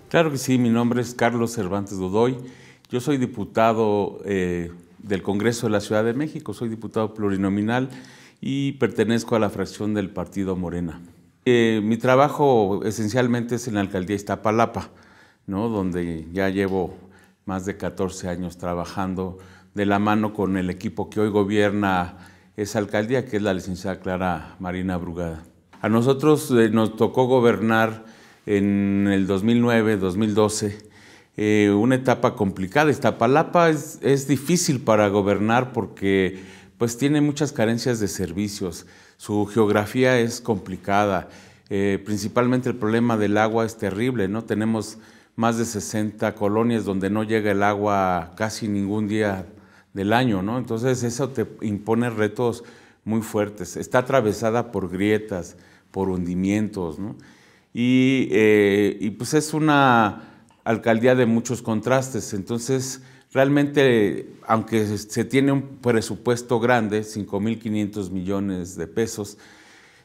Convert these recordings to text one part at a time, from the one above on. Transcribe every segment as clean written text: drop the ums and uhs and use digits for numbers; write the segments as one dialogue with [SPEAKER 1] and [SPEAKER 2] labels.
[SPEAKER 1] Claro que sí, mi nombre es Carlos Cervantes Godoy. Yo soy diputado del Congreso de la Ciudad de México, soy diputado plurinominal y pertenezco a la fracción del Partido Morena. Mi trabajo esencialmente es en la alcaldía Iztapalapa, ¿no? Donde ya llevo más de 14 años trabajando de la mano con el equipo que hoy gobierna esa alcaldía, que es la licenciada Clara Marina Brugada. A nosotros nos tocó gobernar en el 2009, 2012, una etapa complicada. Iztapalapa es difícil para gobernar porque pues tiene muchas carencias de servicios, su geografía es complicada, principalmente el problema del agua es terrible, ¿no? Tenemos más de 60 colonias donde no llega el agua casi ningún día del año, ¿no? Entonces eso te impone retos muy fuertes. Está atravesada por grietas, por hundimientos, ¿no? Y pues es una alcaldía de muchos contrastes, entonces realmente, aunque se tiene un presupuesto grande, 5,500 millones de pesos,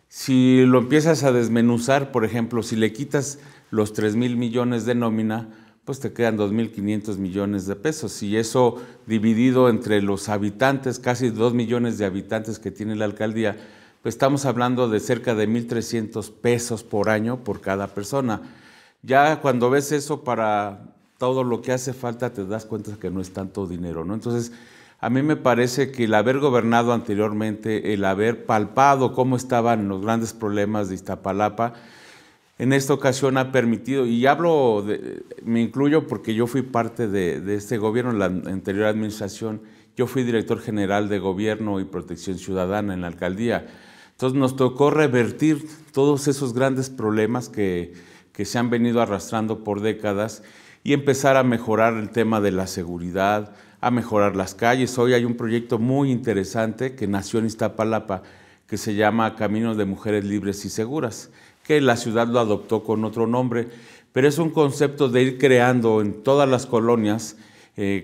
[SPEAKER 1] si lo empiezas a desmenuzar, por ejemplo, si le quitas los 3,000 millones de nómina, pues te quedan 2,500 millones de pesos, y eso dividido entre los habitantes, casi 2 millones de habitantes que tiene la alcaldía, pues estamos hablando de cerca de 1,300 pesos por año por cada persona. Ya cuando ves eso para todo lo que hace falta, te das cuenta que no es tanto dinero, ¿no? Entonces, a mí me parece que el haber gobernado anteriormente, el haber palpado cómo estaban los grandes problemas de Iztapalapa, en esta ocasión ha permitido, y me incluyo porque yo fui parte de este gobierno, la anterior administración, yo fui director general de Gobierno y Protección Ciudadana en la alcaldía. Entonces nos tocó revertir todos esos grandes problemas que se han venido arrastrando por décadas y empezar a mejorar el tema de la seguridad, a mejorar las calles. Hoy hay un proyecto muy interesante que nació en Iztapalapa que se llama Caminos de Mujeres Libres y Seguras, que la ciudad lo adoptó con otro nombre, pero es un concepto de ir creando en todas las colonias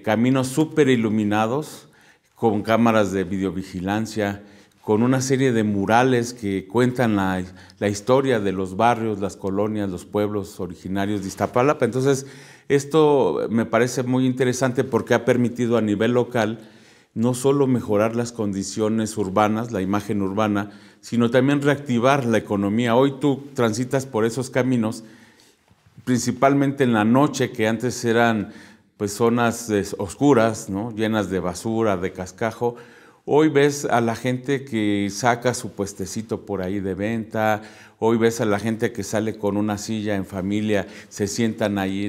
[SPEAKER 1] caminos súper iluminados, con cámaras de videovigilancia, con una serie de murales que cuentan la historia de los barrios, las colonias, los pueblos originarios de Iztapalapa. Entonces, esto me parece muy interesante porque ha permitido a nivel local no solo mejorar las condiciones urbanas, la imagen urbana, sino también reactivar la economía. Hoy tú transitas por esos caminos, principalmente en la noche, que antes eran pues zonas oscuras, ¿no? Llenas de basura, de cascajo. Hoy ves a la gente que saca su puestecito por ahí de venta, hoy ves a la gente que sale con una silla en familia, se sientan ahí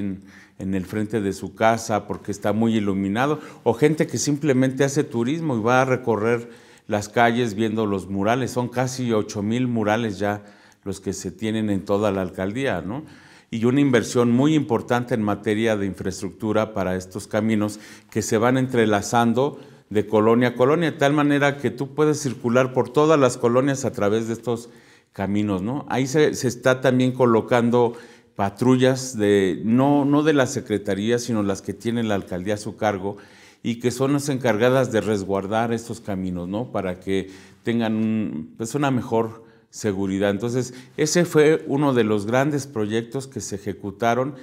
[SPEAKER 1] en el frente de su casa porque está muy iluminado, o gente que simplemente hace turismo y va a recorrer las calles viendo los murales. Son casi 8,000 murales ya los que se tienen en toda la alcaldía, ¿no? Y una inversión muy importante en materia de infraestructura para estos caminos que se van entrelazando de colonia a colonia, de tal manera que tú puedes circular por todas las colonias a través de estos caminos, ¿no? Ahí se está también colocando patrullas no de la Secretaría, sino las que tiene la alcaldía a su cargo y que son las encargadas de resguardar estos caminos, ¿no? Para que tengan pues una mejor seguridad. Entonces, ese fue uno de los grandes proyectos que se ejecutaron,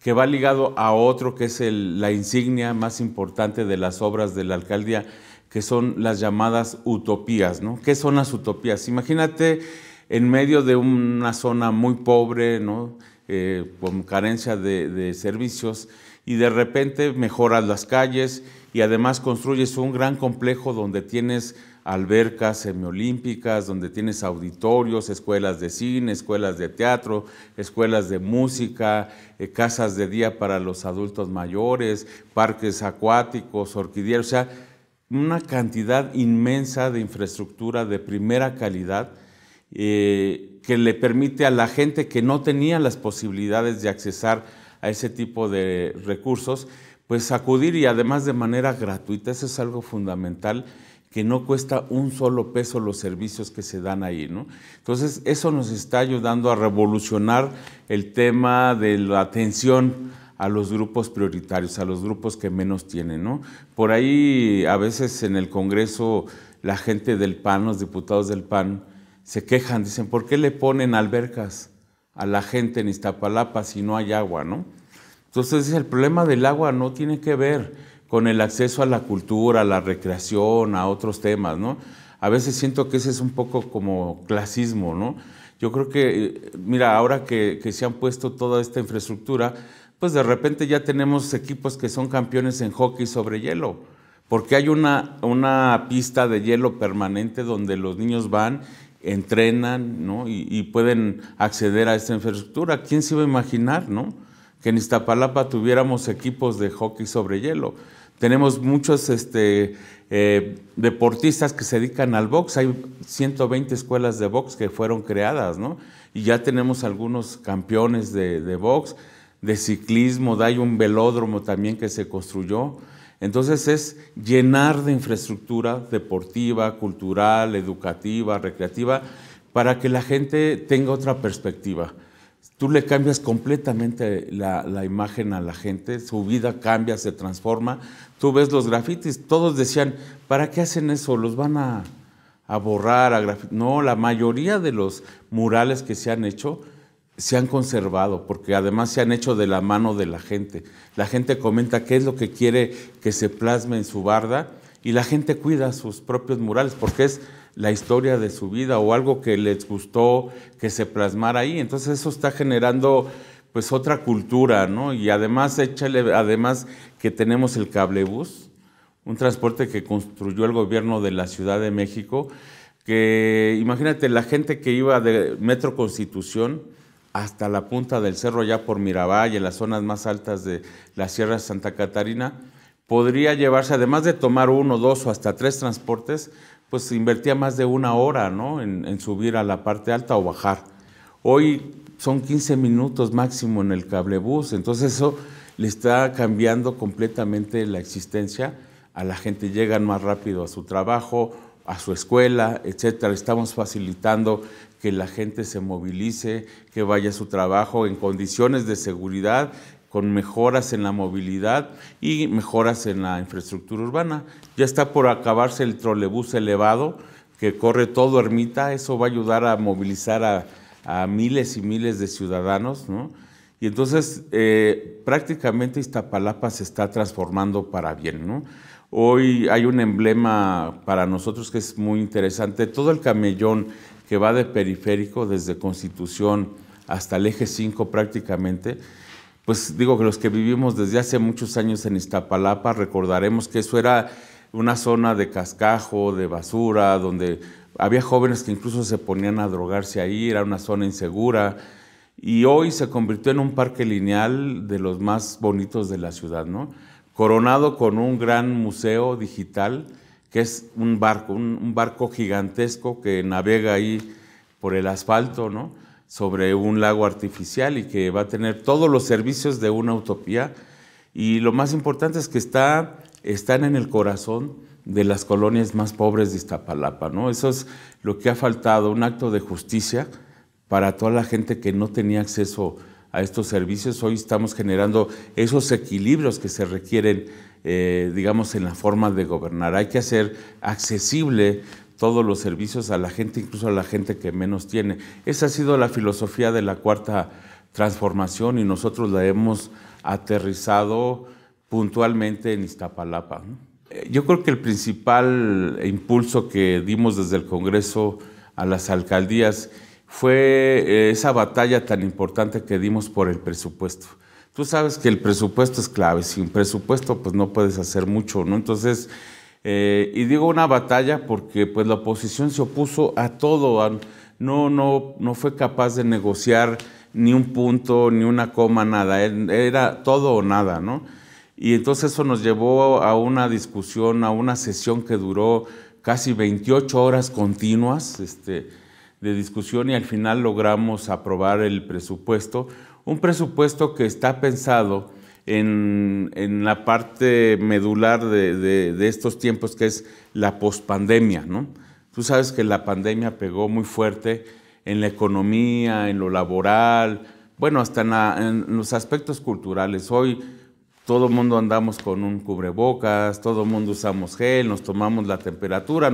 [SPEAKER 1] que va ligado a otro que es la insignia más importante de las obras de la alcaldía, que son las llamadas utopías, ¿no? ¿Qué son las utopías? Imagínate en medio de una zona muy pobre, ¿no? Con carencia de servicios, y de repente mejoras las calles y además construyes un gran complejo donde tienes albercas semiolímpicas, donde tienes auditorios, escuelas de cine, escuelas de teatro, escuelas de música, casas de día para los adultos mayores, parques acuáticos, orquídeas, o sea, una cantidad inmensa de infraestructura de primera calidad que le permite a la gente que no tenía las posibilidades de accesar a ese tipo de recursos, pues acudir, y además de manera gratuita. Eso es algo fundamental, que no cuesta un solo peso los servicios que se dan ahí, ¿no? Entonces, eso nos está ayudando a revolucionar el tema de la atención a los grupos prioritarios, a los grupos que menos tienen, ¿no? Por ahí, a veces en el Congreso, la gente del PAN, los diputados del PAN, se quejan, dicen, ¿por qué le ponen albercas a la gente en Iztapalapa si no hay agua, ¿no? Entonces, el problema del agua no tiene que ver con el acceso a la cultura, a la recreación, a otros temas, ¿no? A veces siento que ese es un poco como clasismo, ¿no? Yo creo que, mira, ahora que se han puesto toda esta infraestructura, pues de repente ya tenemos equipos que son campeones en hockey sobre hielo, porque hay una pista de hielo permanente donde los niños van, entrenan, ¿no? y pueden acceder a esta infraestructura. ¿Quién se iba a imaginar, no? Que en Iztapalapa tuviéramos equipos de hockey sobre hielo? Tenemos muchos deportistas que se dedican al box. Hay 120 escuelas de box que fueron creadas, ¿no? Y ya tenemos algunos campeones de box, de ciclismo, hay un velódromo también que se construyó. Entonces es llenar de infraestructura deportiva, cultural, educativa, recreativa, para que la gente tenga otra perspectiva. Tú le cambias completamente la imagen a la gente, su vida cambia, se transforma. Tú ves los grafitis, todos decían, ¿para qué hacen eso? ¿Los van a borrar? No, la mayoría de los murales que se han hecho se han conservado, porque además se han hecho de la mano de la gente. La gente comenta qué es lo que quiere que se plasme en su barda y la gente cuida sus propios murales, porque es la historia de su vida o algo que les gustó que se plasmara ahí. Entonces eso está generando pues otra cultura, ¿no? Y además, además que tenemos el cablebús, un transporte que construyó el gobierno de la Ciudad de México, que imagínate la gente que iba de Metro Constitución hasta la punta del cerro, ya por Miravalle, en las zonas más altas de la Sierra de Santa Catarina, podría llevarse, además de tomar 1, 2 o hasta 3 transportes, pues invertía más de 1 hora, ¿no? en subir a la parte alta o bajar. Hoy son 15 minutos máximo en el cablebús, entonces eso le está cambiando completamente la existencia a la gente. Llegan más rápido a su trabajo, a su escuela, etcétera. Estamos facilitando que la gente se movilice, que vaya a su trabajo en condiciones de seguridad, con mejoras en la movilidad y mejoras en la infraestructura urbana. Ya está por acabarse el trolebús elevado que corre todo Ermita. Eso va a ayudar a movilizar a miles y miles de ciudadanos, ¿no? Y entonces prácticamente Iztapalapa se está transformando para bien, ¿no? Hoy hay un emblema para nosotros que es muy interesante. Todo el camellón que va de Periférico desde Constitución hasta el Eje 5 prácticamente, pues digo que los que vivimos desde hace muchos años en Iztapalapa recordaremos que eso era una zona de cascajo, de basura, donde había jóvenes que incluso se ponían a drogarse ahí, era una zona insegura, y hoy se convirtió en un parque lineal de los más bonitos de la ciudad, ¿no? Coronado con un gran museo digital, que es un barco gigantesco que navega ahí por el asfalto, ¿no? Sobre un lago artificial y que va a tener todos los servicios de una utopía. Y lo más importante es que están en el corazón de las colonias más pobres de Iztapalapa, ¿no? Eso es lo que ha faltado, un acto de justicia para toda la gente que no tenía acceso a estos servicios. Hoy estamos generando esos equilibrios que se requieren, digamos, en la forma de gobernar. Hay que hacer accesible todos los servicios a la gente, incluso a la gente que menos tiene. Esa ha sido la filosofía de la Cuarta Transformación y nosotros la hemos aterrizado puntualmente en Iztapalapa, ¿no? Yo creo que el principal impulso que dimos desde el Congreso a las alcaldías fue esa batalla tan importante que dimos por el presupuesto. Tú sabes que el presupuesto es clave, sin presupuesto pues no puedes hacer mucho, ¿no? Entonces, y digo una batalla porque pues la oposición se opuso a todo, no fue capaz de negociar ni un punto, ni una coma, nada, era todo o nada, ¿no? Y entonces eso nos llevó a una discusión, a una sesión que duró casi 28 horas continuas, de discusión, y al final logramos aprobar el presupuesto, un presupuesto que está pensado en la parte medular de estos tiempos, que es la pospandemia, ¿no? Tú sabes que la pandemia pegó muy fuerte en la economía, en lo laboral, bueno, hasta en los aspectos culturales. Hoy todo el mundo andamos con un cubrebocas, todo el mundo usamos gel, nos tomamos la temperatura,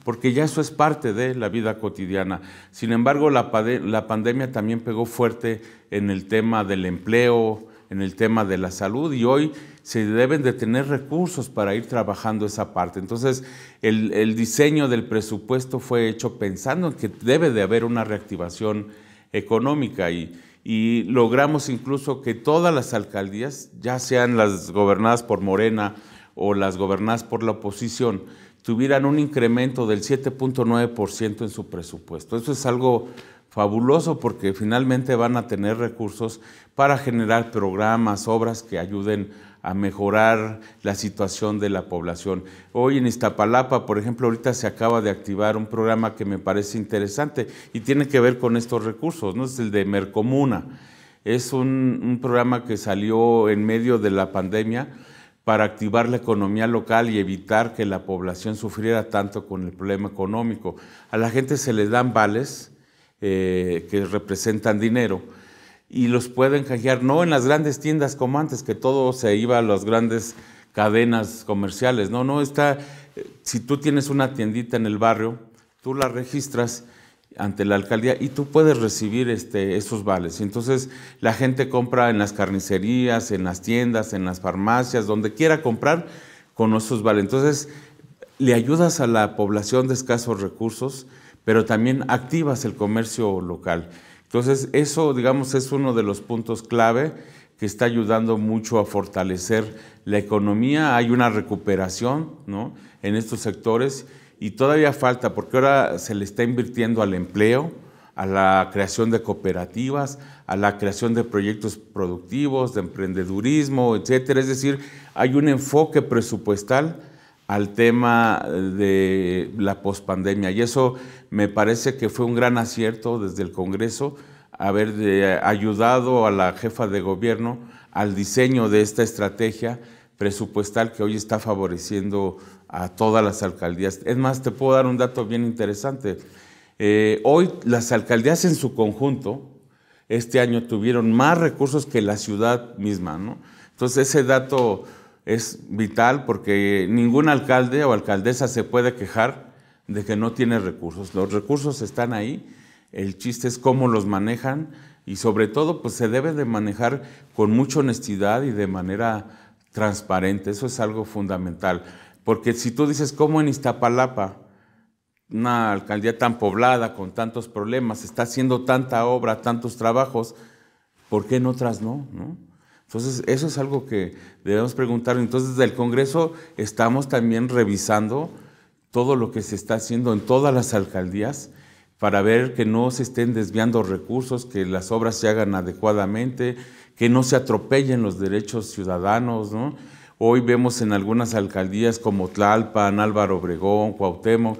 [SPEAKER 1] porque ya eso es parte de la vida cotidiana. Sin embargo, la pandemia también pegó fuerte en el tema del empleo, en el tema de la salud, y hoy se deben de tener recursos para ir trabajando esa parte. Entonces, el diseño del presupuesto fue hecho pensando en que debe de haber una reactivación económica y logramos incluso que todas las alcaldías, ya sean las gobernadas por Morena o las gobernadas por la oposición, tuvieran un incremento del 7.9% en su presupuesto. Eso es algo fabuloso porque finalmente van a tener recursos para generar programas, obras que ayuden a mejorar la situación de la población. Hoy en Iztapalapa, por ejemplo, ahorita se acaba de activar un programa que me parece interesante y tiene que ver con estos recursos, ¿no? Es el de Mercomuna. Es un programa que salió en medio de la pandemia para activar la economía local y evitar que la población sufriera tanto con el problema económico. A la gente se les dan vales que representan dinero, y los pueden canjear no en las grandes tiendas como antes, que todo se iba a las grandes cadenas comerciales. No, si tú tienes una tiendita en el barrio, tú la registras ante la alcaldía y tú puedes recibir esos vales. Entonces la gente compra en las carnicerías, en las tiendas, en las farmacias, donde quiera comprar con esos vales. Entonces le ayudas a la población de escasos recursos, pero también activas el comercio local. Entonces, eso, digamos, es uno de los puntos clave que está ayudando mucho a fortalecer la economía. Hay una recuperación, ¿no?, en estos sectores y todavía falta, porque ahora se le está invirtiendo al empleo, a la creación de cooperativas, a la creación de proyectos productivos, de emprendedurismo, etcétera. Es decir, hay un enfoque presupuestal al tema de la pospandemia, y eso me parece que fue un gran acierto desde el Congreso haber ayudado a la jefa de gobierno al diseño de esta estrategia presupuestal que hoy está favoreciendo a todas las alcaldías. Es más, te puedo dar un dato bien interesante. Hoy las alcaldías en su conjunto este año tuvieron más recursos que la ciudad misma, ¿no? Entonces ese dato es vital porque ningún alcalde o alcaldesa se puede quejar de que no tiene recursos. Los recursos están ahí, el chiste es cómo los manejan y sobre todo pues se debe de manejar con mucha honestidad y de manera transparente. Eso es algo fundamental, porque si tú dices cómo en Iztapalapa, una alcaldía tan poblada, con tantos problemas, está haciendo tanta obra, tantos trabajos, ¿por qué en otras no? Entonces, eso es algo que debemos preguntar. Entonces, desde el Congreso estamos también revisando todo lo que se está haciendo en todas las alcaldías para ver que no se estén desviando recursos, que las obras se hagan adecuadamente, que no se atropellen los derechos ciudadanos, ¿no? Hoy vemos en algunas alcaldías como Tlalpan, Álvaro Obregón, Cuauhtémoc,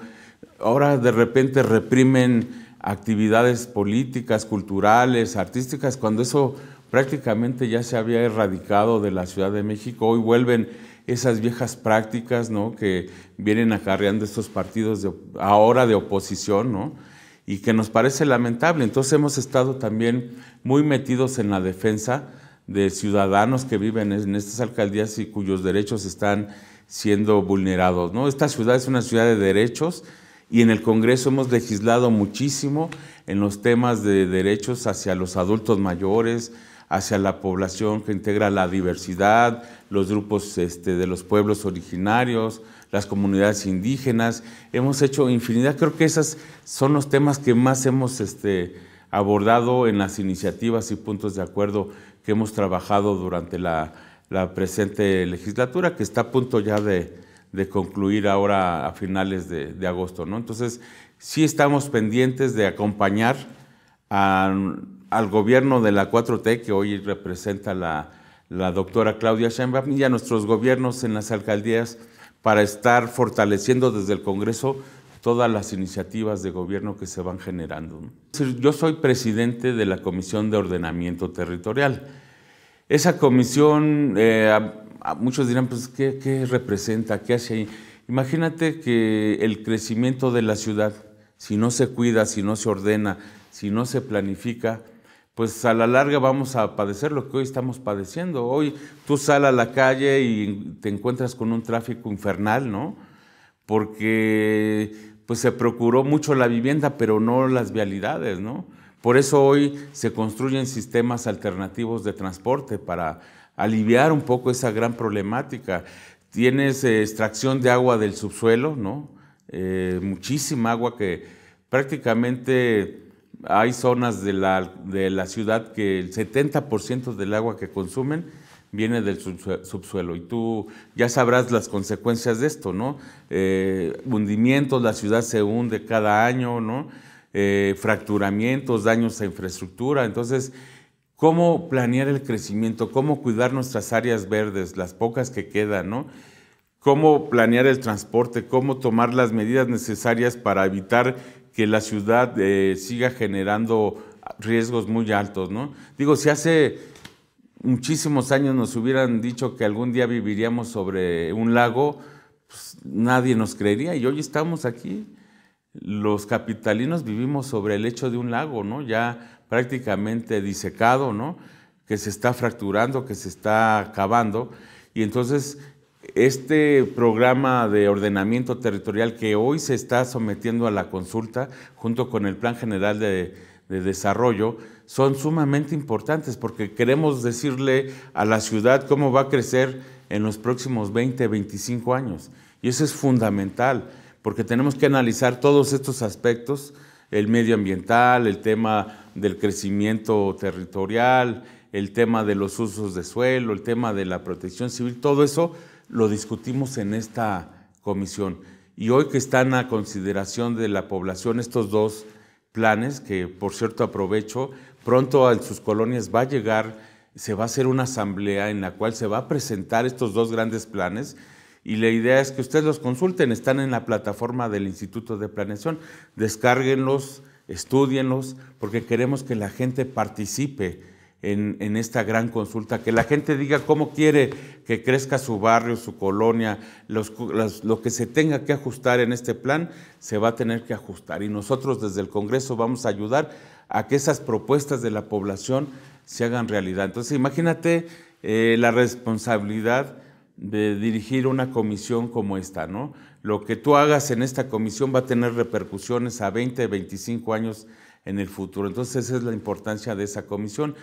[SPEAKER 1] ahora de repente reprimen actividades políticas, culturales, artísticas, cuando eso prácticamente ya se había erradicado de la Ciudad de México. Hoy vuelven esas viejas prácticas, ¿no?, que vienen acarreando estos partidos ahora de oposición, ¿no?, y que nos parece lamentable. Entonces hemos estado también muy metidos en la defensa de ciudadanos que viven en estas alcaldías y cuyos derechos están siendo vulnerados, ¿no? Esta ciudad es una ciudad de derechos y en el Congreso hemos legislado muchísimo en los temas de derechos hacia los adultos mayores, hacia la población que integra la diversidad, los grupos de los pueblos originarios, las comunidades indígenas. Hemos hecho infinidad, creo que esos son los temas que más hemos abordado en las iniciativas y puntos de acuerdo que hemos trabajado durante la presente legislatura, que está a punto ya de concluir ahora a finales de agosto, ¿no? Entonces, sí estamos pendientes de acompañar al gobierno de la 4T, que hoy representa la doctora Claudia Sheinbaum, y a nuestros gobiernos en las alcaldías para estar fortaleciendo desde el Congreso todas las iniciativas de gobierno que se van generando. Yo soy presidente de la Comisión de Ordenamiento Territorial. Esa comisión, muchos dirán, pues, ¿qué representa? ¿Qué hace ahí? Imagínate que el crecimiento de la ciudad, si no se cuida, si no se ordena, si no se planifica, pues a la larga vamos a padecer lo que hoy estamos padeciendo. Hoy tú sales a la calle y te encuentras con un tráfico infernal, ¿no? Porque pues se procuró mucho la vivienda, pero no las vialidades, ¿no? Por eso hoy se construyen sistemas alternativos de transporte para aliviar un poco esa gran problemática. Tienes extracción de agua del subsuelo, ¿no? Muchísima agua que prácticamente hay zonas de la ciudad que el 70% del agua que consumen viene del subsuelo, y tú ya sabrás las consecuencias de esto, ¿no? Hundimientos, la ciudad se hunde cada año, ¿no? Fracturamientos, daños a infraestructura. Entonces, ¿cómo planear el crecimiento? ¿Cómo cuidar nuestras áreas verdes, las pocas que quedan, ¿no? ¿Cómo planear el transporte? ¿Cómo tomar las medidas necesarias para evitar que la ciudad siga generando riesgos muy altos, ¿no? Digo, si hace muchísimos años nos hubieran dicho que algún día viviríamos sobre un lago, pues nadie nos creería, y hoy estamos aquí. Los capitalinos vivimos sobre el lecho de un lago, ¿no? Ya prácticamente disecado, ¿no? Que se está fracturando, que se está acabando, y entonces este programa de ordenamiento territorial que hoy se está sometiendo a la consulta junto con el Plan General de Desarrollo son sumamente importantes, porque queremos decirle a la ciudad cómo va a crecer en los próximos 20, 25 años. Y eso es fundamental, porque tenemos que analizar todos estos aspectos: el medioambiental, el tema del crecimiento territorial, el tema de los usos de suelo, el tema de la protección civil. Todo eso lo discutimos en esta comisión. Y hoy que están a consideración de la población estos dos planes, que por cierto aprovecho, pronto en sus colonias va a llegar, se va a hacer una asamblea en la cual se va a presentar estos dos grandes planes, y la idea es que ustedes los consulten. Están en la plataforma del Instituto de Planeación, descárguenlos, estúdienlos, porque queremos que la gente participe en esta gran consulta, que la gente diga cómo quiere que crezca su barrio, su colonia. Lo que se tenga que ajustar en este plan se va a tener que ajustar, y nosotros desde el Congreso vamos a ayudar a que esas propuestas de la población se hagan realidad. Entonces imagínate la responsabilidad de dirigir una comisión como esta, ¿no? Lo que tú hagas en esta comisión va a tener repercusiones a 20, 25 años en el futuro. Entonces esa es la importancia de esa comisión.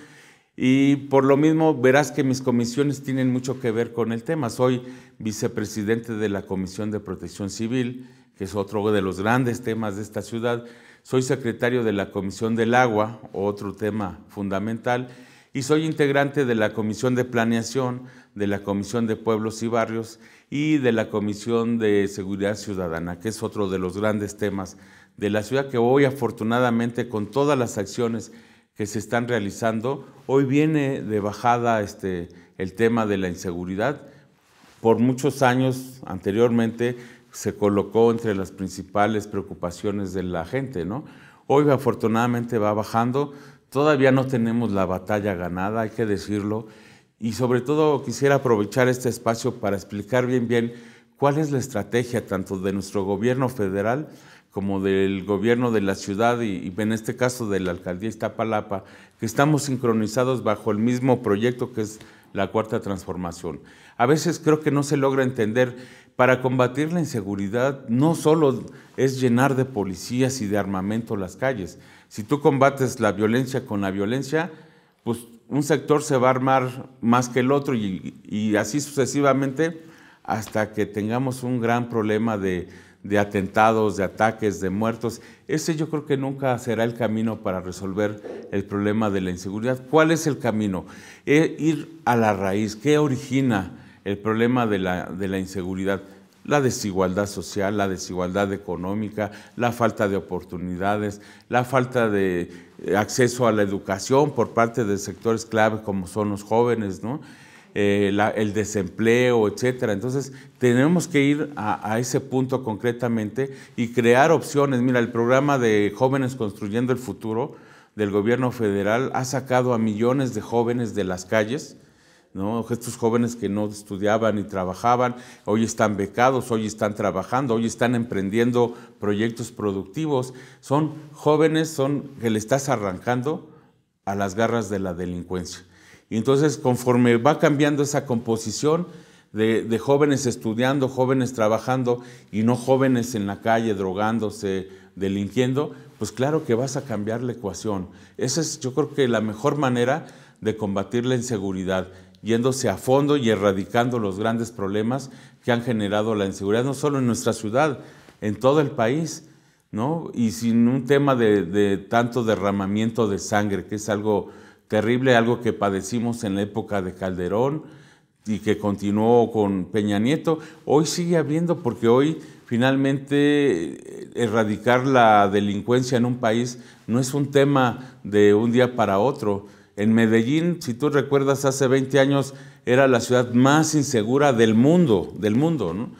[SPEAKER 1] Y por lo mismo verás que mis comisiones tienen mucho que ver con el tema. Soy vicepresidente de la Comisión de Protección Civil, que es otro de los grandes temas de esta ciudad. Soy secretario de la Comisión del Agua, otro tema fundamental, y soy integrante de la Comisión de Planeación, de la Comisión de Pueblos y Barrios y de la Comisión de Seguridad Ciudadana, que es otro de los grandes temas de la ciudad, que hoy afortunadamente, con todas las acciones que se están realizando, hoy viene de bajada el tema de la inseguridad. Por muchos años anteriormente se colocó entre las principales preocupaciones de la gente, ¿no? Hoy afortunadamente va bajando. Todavía no tenemos la batalla ganada, hay que decirlo, y sobre todo quisiera aprovechar este espacio para explicar bien cuál es la estrategia tanto de nuestro gobierno federal como del gobierno de la ciudad y en este caso de la alcaldía Iztapalapa, que estamos sincronizados bajo el mismo proyecto que es la Cuarta Transformación. A veces creo que no se logra entender. Para combatir la inseguridad no solo es llenar de policías y de armamento las calles. Si tú combates la violencia con la violencia, pues un sector se va a armar más que el otro, y así sucesivamente, hasta que tengamos un gran problema de atentados, de ataques, de muertos. Ese yo creo que nunca será el camino para resolver el problema de la inseguridad. ¿Cuál es el camino? Ir a la raíz. ¿Qué origina el problema de la inseguridad? La desigualdad social, la desigualdad económica, la falta de oportunidades, la falta de acceso a la educación por parte de sectores clave como son los jóvenes, ¿no? El desempleo, etcétera. Entonces tenemos que ir a ese punto concretamente y crear opciones. Mira, el programa de Jóvenes Construyendo el Futuro del gobierno federal ha sacado a millones de jóvenes de las calles, ¿no? Estos jóvenes que no estudiaban ni trabajaban, hoy están becados, hoy están trabajando, hoy están emprendiendo proyectos productivos. Son jóvenes que le estás arrancando a las garras de la delincuencia. Y entonces, conforme va cambiando esa composición de jóvenes estudiando, jóvenes trabajando y no jóvenes en la calle drogándose, delinquiendo, pues claro que vas a cambiar la ecuación. Esa es, yo creo que la mejor manera de combatir la inseguridad, yéndose a fondo y erradicando los grandes problemas que han generado la inseguridad, no solo en nuestra ciudad, en todo el país, ¿no? Y sin un tema de tanto derramamiento de sangre, que es algo terrible, algo que padecimos en la época de Calderón y que continuó con Peña Nieto. Hoy sigue habiendo, porque hoy finalmente erradicar la delincuencia en un país no es un tema de un día para otro. En Medellín, si tú recuerdas, hace 20 años era la ciudad más insegura del mundo, ¿no?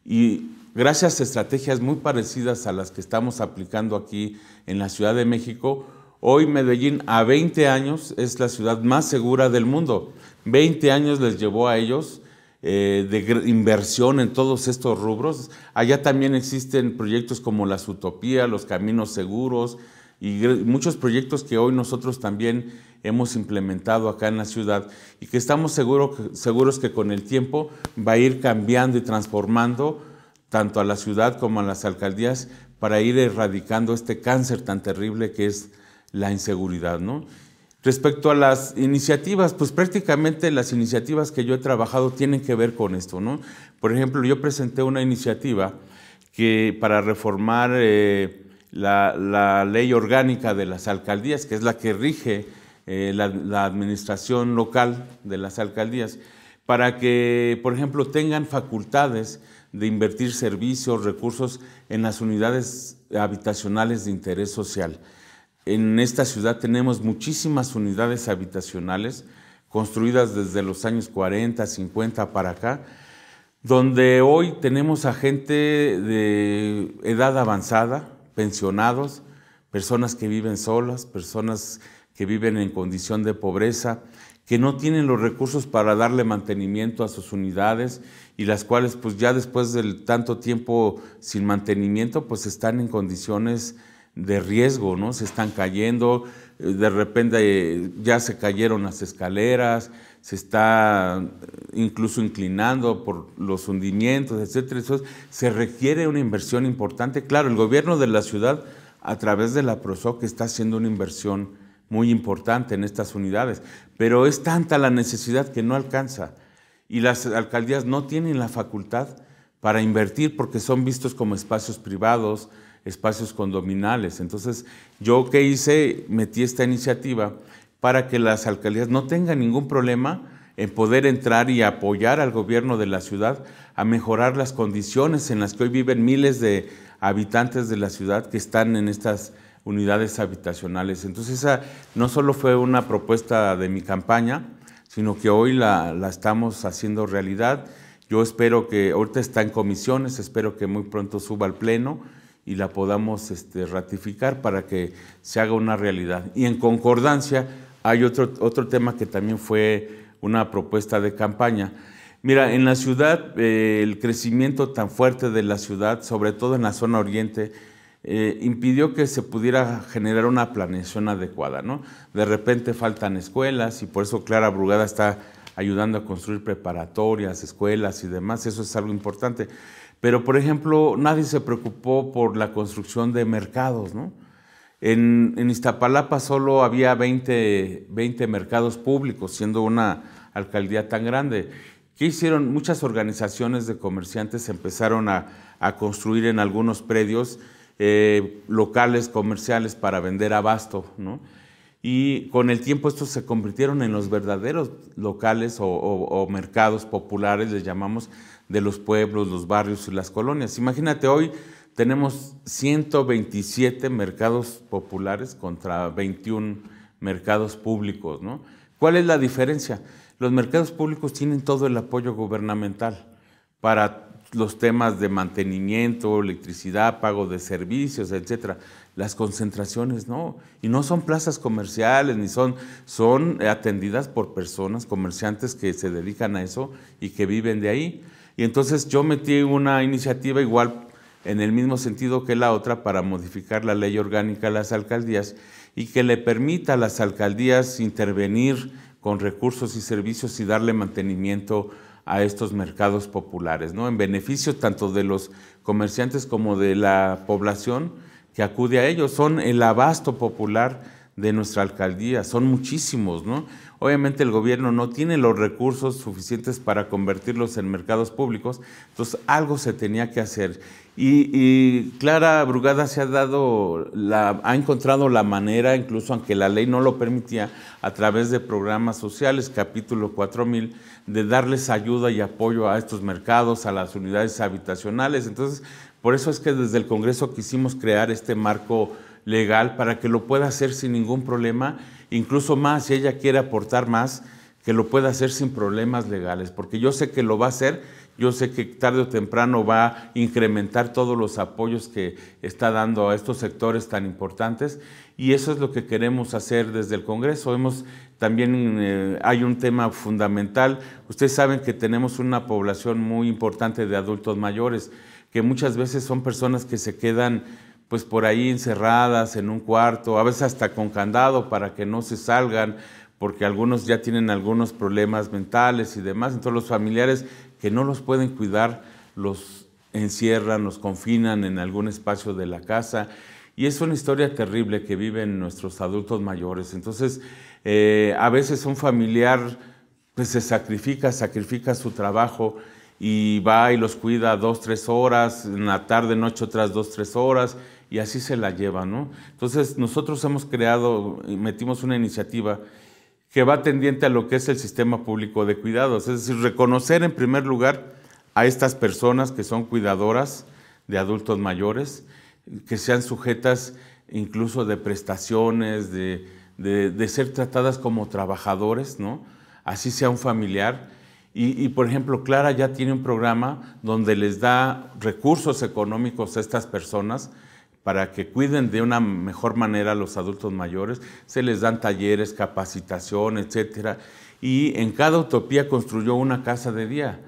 [SPEAKER 1] Y gracias a estrategias muy parecidas a las que estamos aplicando aquí en la Ciudad de México, hoy Medellín a 20 años es la ciudad más segura del mundo. 20 años les llevó a ellos de inversión en todos estos rubros. Allá también existen proyectos como las Utopías, los Caminos Seguros y muchos proyectos que hoy nosotros también hemos implementado acá en la ciudad y que estamos seguros que con el tiempo va a ir cambiando y transformando tanto a la ciudad como a las alcaldías para ir erradicando este cáncer tan terrible que es la inseguridad, ¿no? Respecto a las iniciativas, pues prácticamente las iniciativas que yo he trabajado tienen que ver con esto, ¿no? Por ejemplo, yo presenté una iniciativa para reformar la ley orgánica de las alcaldías, que es la que rige la administración local de las alcaldías, para que, por ejemplo, tengan facultades de invertir servicios, recursos en las unidades habitacionales de interés social. En esta ciudad tenemos muchísimas unidades habitacionales construidas desde los años 40, 50 para acá, donde hoy tenemos a gente de edad avanzada, pensionados, personas que viven solas, personas que viven en condición de pobreza, que no tienen los recursos para darle mantenimiento a sus unidades y las cuales pues ya después de tanto tiempo sin mantenimiento pues están en condiciones de riesgo, ¿no? Se están cayendo, de repente ya se cayeron las escaleras, se está incluso inclinando por los hundimientos, etcétera. Eso se requiere una inversión importante. Claro, el gobierno de la ciudad a través de la PROSOC está haciendo una inversión muy importante en estas unidades, pero es tanta la necesidad que no alcanza y las alcaldías no tienen la facultad para invertir porque son vistos como espacios privados, espacios condominales. Entonces, yo ¿qué hice? Metí esta iniciativa para que las alcaldías no tengan ningún problema en poder entrar y apoyar al gobierno de la ciudad a mejorar las condiciones en las que hoy viven miles de habitantes de la ciudad que están en estas unidades habitacionales. Entonces, esa no solo fue una propuesta de mi campaña, sino que hoy la estamos haciendo realidad. Yo espero que, ahorita está en comisiones, espero que muy pronto suba al Pleno y la podamos ratificar para que se haga una realidad. Y en concordancia hay otro tema que también fue una propuesta de campaña. Mira, en la ciudad, el crecimiento tan fuerte de la ciudad, sobre todo en la zona oriente, impidió que se pudiera generar una planeación adecuada, ¿no? De repente faltan escuelas y por eso Clara Brugada está ayudando a construir preparatorias, escuelas y demás, eso es algo importante. Pero, por ejemplo, nadie se preocupó por la construcción de mercados, ¿no? En Iztapalapa solo había 20 mercados públicos, siendo una alcaldía tan grande. ¿Qué hicieron? Muchas organizaciones de comerciantes empezaron a construir en algunos predios locales comerciales para vender abasto, ¿no? Y con el tiempo estos se convirtieron en los verdaderos locales o mercados populares, les llamamos, de los pueblos, los barrios y las colonias. Imagínate, hoy tenemos 127 mercados populares contra 21 mercados públicos, ¿no? ¿Cuál es la diferencia? Los mercados públicos tienen todo el apoyo gubernamental para los temas de mantenimiento, electricidad, pago de servicios, etcétera. Las concentraciones no, y no son plazas comerciales, ni son atendidas por personas, comerciantes que se dedican a eso y que viven de ahí. Y entonces yo metí una iniciativa igual en el mismo sentido que la otra, para modificar la ley orgánica de las alcaldías y que le permita a las alcaldías intervenir con recursos y servicios y darle mantenimiento a estos mercados populares, ¿no? En beneficio tanto de los comerciantes como de la población que acude a ellos. Son el abasto popular de nuestra alcaldía, son muchísimos, ¿no? Obviamente el gobierno no tiene los recursos suficientes para convertirlos en mercados públicos, entonces algo se tenía que hacer. Y Clara Brugada ha encontrado la manera, incluso aunque la ley no lo permitía, a través de programas sociales, capítulo 4000, de darles ayuda y apoyo a estos mercados, a las unidades habitacionales. Entonces, por eso es que desde el Congreso quisimos crear este marco legal para que lo pueda hacer sin ningún problema, incluso más, si ella quiere aportar más, que lo pueda hacer sin problemas legales, porque yo sé que lo va a hacer, yo sé que tarde o temprano va a incrementar todos los apoyos que está dando a estos sectores tan importantes, y eso es lo que queremos hacer desde el Congreso. También hay un tema fundamental. Ustedes saben que tenemos una población muy importante de adultos mayores, que muchas veces son personas que se quedan pues por ahí encerradas en un cuarto, a veces hasta con candado para que no se salgan, porque algunos ya tienen algunos problemas mentales y demás. Entonces los familiares que no los pueden cuidar los encierran, los confinan en algún espacio de la casa, y es una historia terrible que viven nuestros adultos mayores. Entonces a veces un familiar pues se sacrifica su trabajo y va y los cuida 2, 3 horas, en la tarde, noche otras 2, 3 horas, y así se la lleva, ¿no? Entonces nosotros hemos creado y metimos una iniciativa que va tendiente a lo que es el sistema público de cuidados, es decir, reconocer en primer lugar a estas personas que son cuidadoras de adultos mayores, que sean sujetas incluso de prestaciones, de ser tratadas como trabajadores, ¿no? Así sea un familiar. Y, por ejemplo, Clara ya tiene un programa donde les da recursos económicos a estas personas para que cuiden de una mejor manera a los adultos mayores. Se les dan talleres, capacitación, etcétera. Y en cada utopía construyó una casa de día.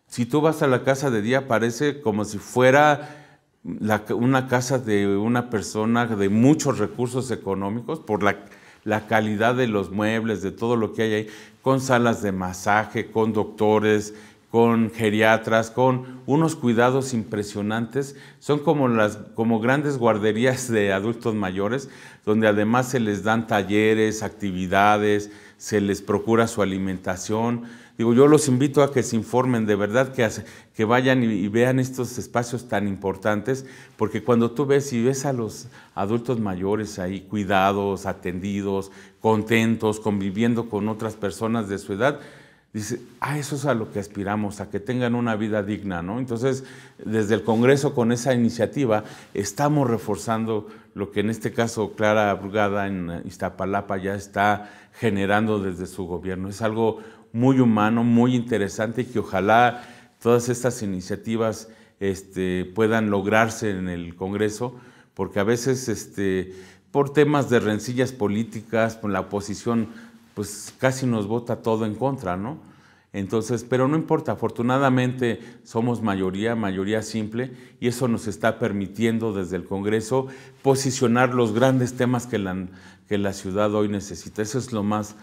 [SPEAKER 1] Si tú vas a la casa de día, parece como si fuera una casa de una persona de muchos recursos económicos, por la calidad de los muebles, de todo lo que hay ahí, con salas de masaje, con doctores, con geriatras, con unos cuidados impresionantes. Son como grandes guarderías de adultos mayores, donde además se les dan talleres, actividades, se les procura su alimentación. Digo, yo los invito a que se informen, de verdad, que vayan y vean estos espacios tan importantes, porque cuando tú ves a los adultos mayores ahí cuidados, atendidos, contentos, conviviendo con otras personas de su edad, dice, eso es a lo que aspiramos, a que tengan una vida digna, ¿no? Entonces, desde el Congreso, con esa iniciativa, estamos reforzando lo que en este caso Clara Brugada en Iztapalapa ya está generando desde su gobierno. Es algo muy humano, muy interesante, y que ojalá todas estas iniciativas puedan lograrse en el Congreso, porque a veces por temas de rencillas políticas, con la oposición, pues casi nos vota todo en contra, ¿no? Entonces, pero no importa, afortunadamente somos mayoría simple, y eso nos está permitiendo desde el Congreso posicionar los grandes temas que la ciudad hoy necesita. Eso es lo más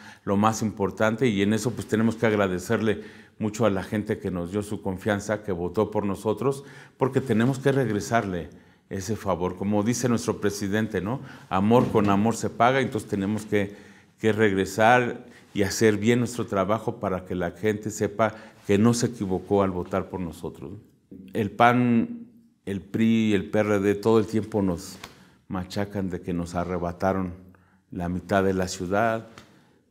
[SPEAKER 1] importante, y en eso pues tenemos que agradecerle mucho a la gente que nos dio su confianza, que votó por nosotros, porque tenemos que regresarle ese favor. Como dice nuestro presidente, ¿no? Amor con amor se paga. Entonces tenemos que regresar y hacer bien nuestro trabajo para que la gente sepa que no se equivocó al votar por nosotros. El PAN, el PRI y el PRD todo el tiempo nos machacan de que nos arrebataron la mitad de la ciudad,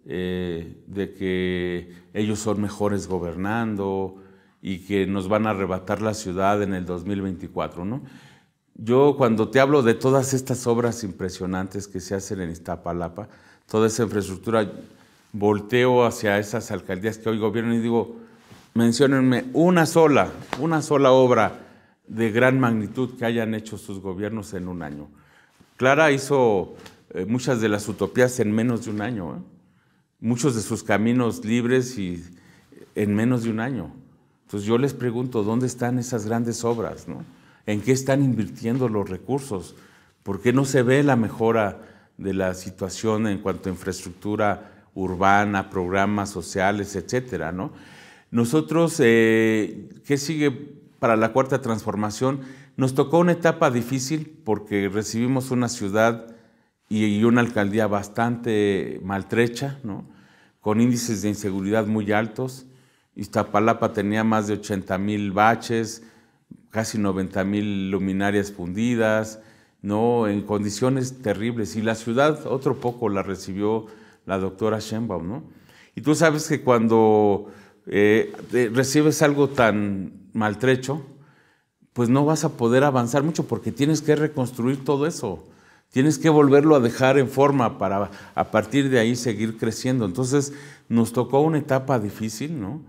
[SPEAKER 1] de que ellos son mejores gobernando y que nos van a arrebatar la ciudad en el 2024, ¿no? Yo, cuando te hablo de todas estas obras impresionantes que se hacen en Iztapalapa, toda esa infraestructura, volteo hacia esas alcaldías que hoy gobiernan y digo, menciónenme una sola obra de gran magnitud que hayan hecho sus gobiernos en un año. Clara hizo muchas de las utopías en menos de un año, muchos de sus caminos libres y en menos de un año. Entonces yo les pregunto, ¿dónde están esas grandes obras, ¿no? ¿En qué están invirtiendo los recursos? ¿Por qué no se ve la mejora de la situación en cuanto a infraestructura urbana, programas sociales, etcétera, ¿no? Nosotros, ¿qué sigue para la Cuarta Transformación? Nos tocó una etapa difícil porque recibimos una ciudad y una alcaldía bastante maltrecha, ¿no? Con índices de inseguridad muy altos. Iztapalapa tenía más de 80,000 baches, casi 90,000 luminarias fundidas, ¿no? En condiciones terribles. Y la ciudad, otro poco, la recibió la doctora Sheinbaum, ¿no? Y tú sabes que cuando recibes algo tan maltrecho, pues no vas a poder avanzar mucho porque tienes que reconstruir todo eso. Tienes que volverlo a dejar en forma para a partir de ahí seguir creciendo. Entonces nos tocó una etapa difícil, ¿no?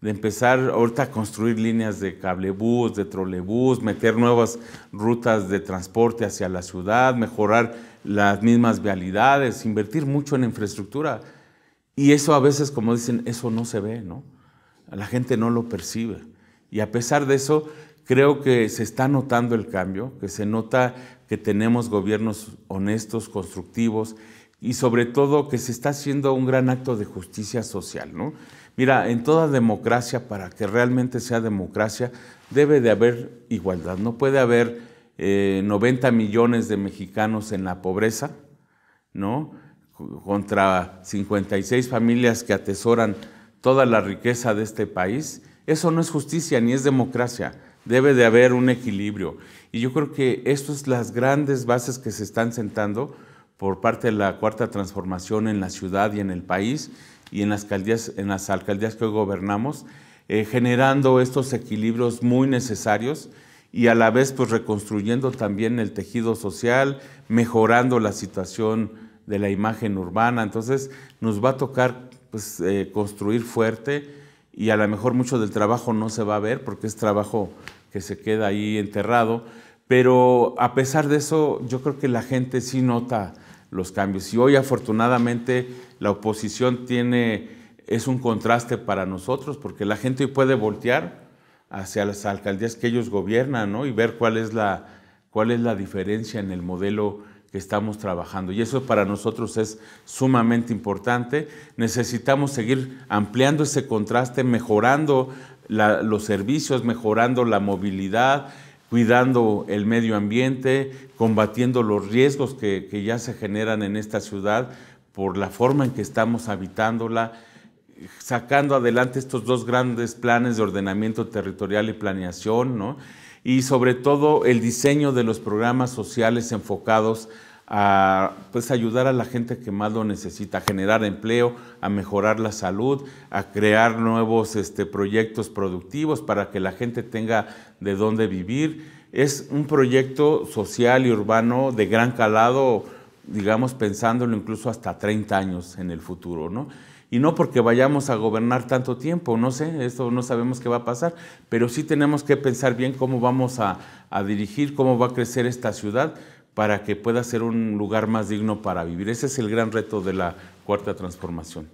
[SPEAKER 1] De empezar ahorita a construir líneas de cablebús, de trolebús, meter nuevas rutas de transporte hacia la ciudad, mejorar las mismas vialidades, invertir mucho en infraestructura. Y eso a veces, como dicen, eso no se ve, ¿no? La gente no lo percibe. Y a pesar de eso, creo que se está notando el cambio, que se nota que tenemos gobiernos honestos, constructivos y sobre todo que se está haciendo un gran acto de justicia social, ¿no? Mira, en toda democracia, para que realmente sea democracia, debe de haber igualdad. No puede haber 90 millones de mexicanos en la pobreza, ¿no? Contra 56 familias que atesoran toda la riqueza de este país. Eso no es justicia ni es democracia. Debe de haber un equilibrio. Y yo creo que estas son las grandes bases que se están sentando por parte de la Cuarta Transformación en la ciudad y en el país y en las alcaldías que hoy gobernamos, generando estos equilibrios muy necesarios y a la vez pues reconstruyendo también el tejido social, mejorando la situación de la imagen urbana. Entonces nos va a tocar pues, construir fuerte y a lo mejor mucho del trabajo no se va a ver porque es trabajo que se queda ahí enterrado, pero a pesar de eso yo creo que la gente sí nota los cambios y hoy afortunadamente la oposición es un contraste para nosotros porque la gente hoy puede voltear hacia las alcaldías que ellos gobiernan, ¿no? Y ver cuál es la diferencia en el modelo que estamos trabajando. Y eso para nosotros es sumamente importante. Necesitamos seguir ampliando ese contraste, mejorando los servicios, mejorando la movilidad, cuidando el medio ambiente, combatiendo los riesgos que ya se generan en esta ciudad por la forma en que estamos habitándola, sacando adelante estos dos grandes planes de ordenamiento territorial y planeación, ¿no? Y sobre todo el diseño de los programas sociales enfocados a pues, ayudar a la gente que más lo necesita, a generar empleo, a mejorar la salud, a crear nuevos proyectos productivos para que la gente tenga de dónde vivir. Es un proyecto social y urbano de gran calado, digamos, pensándolo incluso hasta 30 años en el futuro, ¿no? Y no porque vayamos a gobernar tanto tiempo, no sé, esto no sabemos qué va a pasar, pero sí tenemos que pensar bien cómo vamos a dirigir, cómo va a crecer esta ciudad para que pueda ser un lugar más digno para vivir. Ese es el gran reto de la Cuarta Transformación.